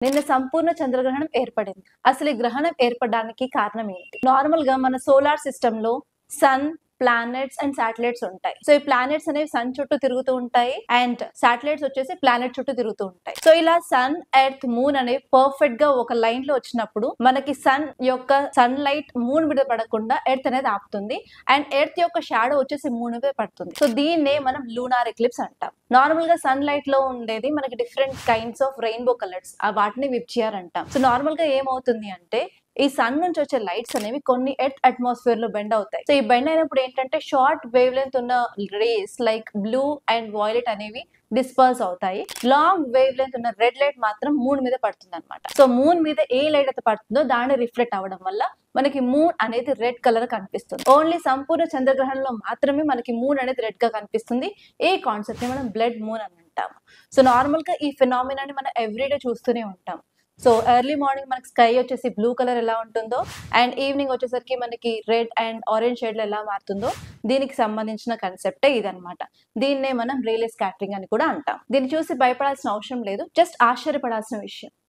నిన్న సంపూర్ణ చంద్రగ్రహణం ఏర్పడింది. అసలు ఈ గ్రహణం ఏర్పడడానికి కారణం ఏంటి? నార్మల్ గా మన సోలార్ సిస్టమ్ లో సన్, ప్లానెట్స్ అండ్ శాటిలైట్స్ ఉంటాయి. సో ఈ ప్లానెట్స్ అనేవి సన్ చుట్టూ తిరుగుతూ ఉంటాయి అండ్ శాటిలైట్స్ వచ్చేసి ప్లానెట్ చుట్టూ తిరుగుతూ ఉంటాయి. సో ఇలా సన్, ఎర్త్, మూన్ అనేవి పర్ఫెక్ట్ గా ఒక లైన్ లో వచ్చినప్పుడు మనకి సన్ యొక్క సన్ లైట్ మూన్ మీద పడకుండా ఎర్త్ అనేది ఆపుతుంది అండ్ ఎర్త్ యొక్క షాడో వచ్చేసి మూన్ మీద పడుతుంది. సో దీన్నే మనం లూనార్ ఎక్లిప్స్ అంటాం. నార్మల్ గా సన్ లైట్ లో ఉండేది మనకి different kinds of rainbow colours, వాటిని విబ్జియర్ అంటాం. సో నార్మల్ గా ఏమవుతుంది అంటే ఈ సన్ నుంచి వచ్చే లైట్స్ అనేవి కొన్ని ఎర్త్ అట్మాస్ఫియర్ లో బెండ్ అవుతాయి. సో ఈ బెండ్ అయినప్పుడు ఏంటంటే షార్ట్ వేవ్ లెంత్ ఉన్న rays like blue and violet అనేవి డిస్పర్స్ అవుతాయి. లాంగ్ వేవ్ లెంత్ ఉన్న రెడ్ లైట్ మాత్రం మూన్ మీద పడుతుంది అనమాట. సో మూన్ మీద ఏ లైట్ అయితే పడుతుందో దాన్ని రిఫ్లెక్ట్ అవ్వడం వల్ల మనకి మూన్ అనేది రెడ్ కలర్ కనిపిస్తుంది. ఓన్లీ సంపూర్ణ చంద్రగ్రహణంలో మాత్రమే మనకి మూన్ అనేది రెడ్ గా కనిపిస్తుంది. ఈ కాన్సెప్ట్ ని మనం బ్లడ్ మూన్ అని అంటాం. సో నార్మల్ గా ఈ ఫినామినాని మనం ఎవ్రీడే చూస్తూనే ఉంటాం. సో ఎర్లీ మార్నింగ్ మనకి స్కై వచ్చేసి బ్లూ కలర్ ఎలా ఉంటుందో అండ్ ఈవినింగ్ వచ్చేసరికి మనకి రెడ్ అండ్ ఆరెంజ్ షేడ్ లో ఎలా మారుతుందో దీనికి సంబంధించిన కన్సెప్టే ఇదనమాట. దీన్నే మనం రేలే స్కాటరింగ్ అని కూడా అంటాం. దీన్ని చూసి భయపడాల్సిన అవసరం లేదు, జస్ట్ ఆశ్చర్యపడాల్సిన విషయం.